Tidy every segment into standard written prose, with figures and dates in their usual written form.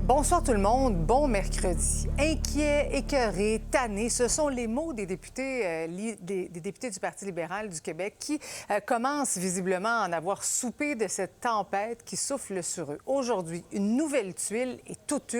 Bonsoir tout le monde, bon mercredi. Inquiet, écœuré, tanné, ce sont les mots des députés, des députés du Parti libéral du Québec qui commencent visiblement à en avoir soupé de cette tempête qui souffle sur eux. Aujourd'hui, une nouvelle tuile et toute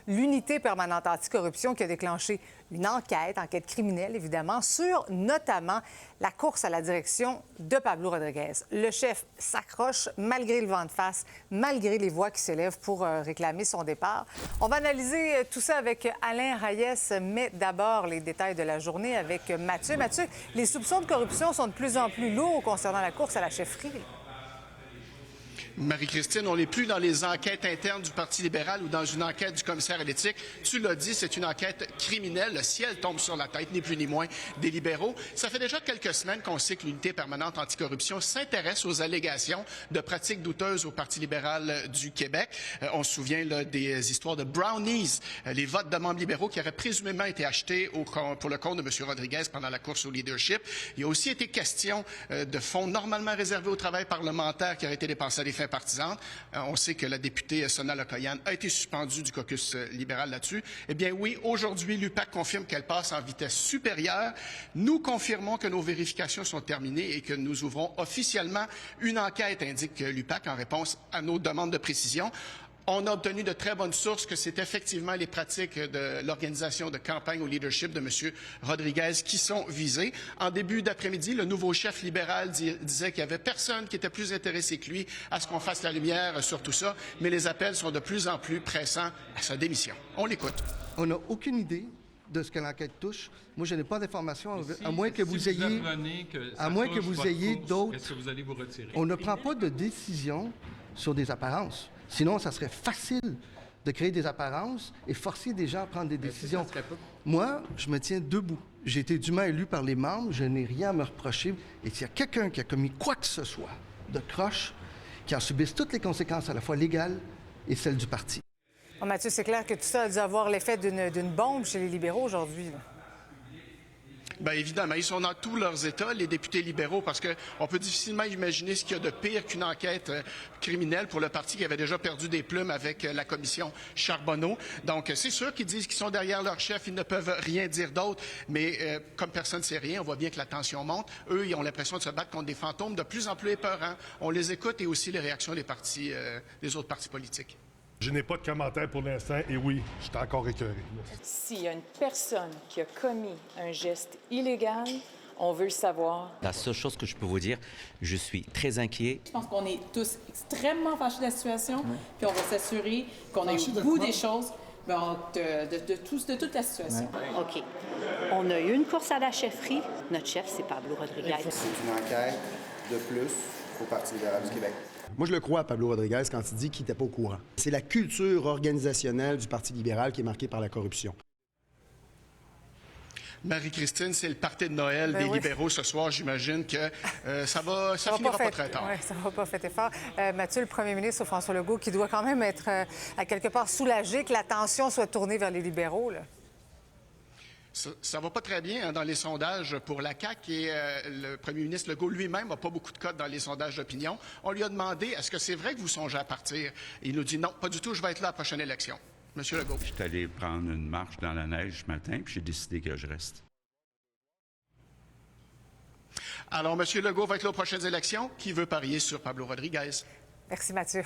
l'unité permanente anticorruption qui a déclenché une enquête criminelle évidemment, sur notamment la course à la direction de Pablo Rodriguez. Le chef s'accroche malgré le vent de face, malgré les voix qui s'élèvent pour réclamer son départ. On va analyser tout ça avec Alain Reyes, mais d'abord les détails de la journée avec Mathieu. Mathieu, les soupçons de corruption sont de plus en plus lourds concernant la course à la chefferie. Marie-Christine, on n'est plus dans les enquêtes internes du Parti libéral ou dans une enquête du commissaire à l'éthique. Tu l'as dit, c'est une enquête criminelle. Le ciel tombe sur la tête, ni plus ni moins, des libéraux. Ça fait déjà quelques semaines qu'on sait que l'unité permanente anticorruption s'intéresse aux allégations de pratiques douteuses au Parti libéral du Québec. On se souvient là, des histoires de brownies, les votes de membres libéraux qui auraient présumément été achetés pour le compte de M. Rodriguez pendant la course au leadership. Il a aussi été question de fonds normalement réservés au travail parlementaire qui auraient été dépensés à des fins partisanes. On sait que la députée Sona Lokoyan a été suspendue du caucus libéral là-dessus. Eh bien oui, aujourd'hui, l'UPAC confirme qu'elle passe en vitesse supérieure. Nous confirmons que nos vérifications sont terminées et que nous ouvrons officiellement une enquête, indique l'UPAC, en réponse à nos demandes de précision. On a obtenu de très bonnes sources que c'est effectivement les pratiques de l'organisation de campagne au leadership de M. Rodriguez qui sont visées. En début d'après-midi, le nouveau chef libéral disait qu'il n'y avait personne qui était plus intéressé que lui à ce qu'on fasse la lumière sur tout ça, mais les appels sont de plus en plus pressants à sa démission. On l'écoute. On n'a aucune idée de ce que l'enquête touche. Moi, je n'ai pas d'informations, à moins que vous ayez, d'autres. Est-ce que vous allez vous retirer? On ne prend pas de décision sur des apparences. Sinon, ça serait facile de créer des apparences et forcer des gens à prendre des décisions. Moi, je me tiens debout. J'ai été dûment élu par les membres, je n'ai rien à me reprocher. Et s'il y a quelqu'un qui a commis quoi que ce soit de croche, qui en subisse toutes les conséquences à la fois légales et celles du parti. Bon, Mathieu, c'est clair que tout ça a dû avoir l'effet d'une bombe chez les libéraux aujourd'hui. Bien évidemment, ils sont dans tous leurs états, les députés libéraux, parce qu'on peut difficilement imaginer ce qu'il y a de pire qu'une enquête criminelle pour le parti qui avait déjà perdu des plumes avec la commission Charbonneau. Donc, c'est sûr qu'ils disent qu'ils sont derrière leur chef, ils ne peuvent rien dire d'autre, mais comme personne ne sait rien, on voit bien que la tension monte. Eux, ils ont l'impression de se battre contre des fantômes de plus en plus épeurants. On les écoute et aussi les réactions des autres partis politiques. Je n'ai pas de commentaire pour l'instant et oui, je suis encore écœuré. S'il y a une personne qui a commis un geste illégal, on veut le savoir. La seule chose que je peux vous dire, je suis très inquiet. Je pense qu'on est tous extrêmement fâchés de la situation, puis on va s'assurer qu'on a eu au bout des choses de toute la situation. OK. On a eu une course à la chefferie. Notre chef, c'est Pablo Rodriguez. C'est une enquête de plus au Parti libéral du Québec. Moi, je le crois à Pablo Rodriguez quand il dit qu'il n'était pas au courant. C'est la culture organisationnelle du Parti libéral qui est marquée par la corruption. Marie-Christine, c'est le party de Noël des libéraux ce soir. J'imagine que ça finira pas très tard. Oui, ça ne va pas fêter fort. Mathieu, le premier ministre François Legault, qui doit quand même être à quelque part soulagé que l'attention soit tournée vers les libéraux, là. Ça ne va pas très bien dans les sondages pour la CAQ et le premier ministre Legault lui-même n'a pas beaucoup de cotes dans les sondages d'opinion. On lui a demandé, est-ce que c'est vrai que vous songez à partir? Et il nous dit non, pas du tout, je vais être là à la prochaine élection. Monsieur Legault. Je suis allé prendre une marche dans la neige ce matin, puis j'ai décidé que je reste. Alors, Monsieur Legault va être là aux prochaines élections. Qui veut parier sur Pablo Rodriguez? Merci, Mathieu.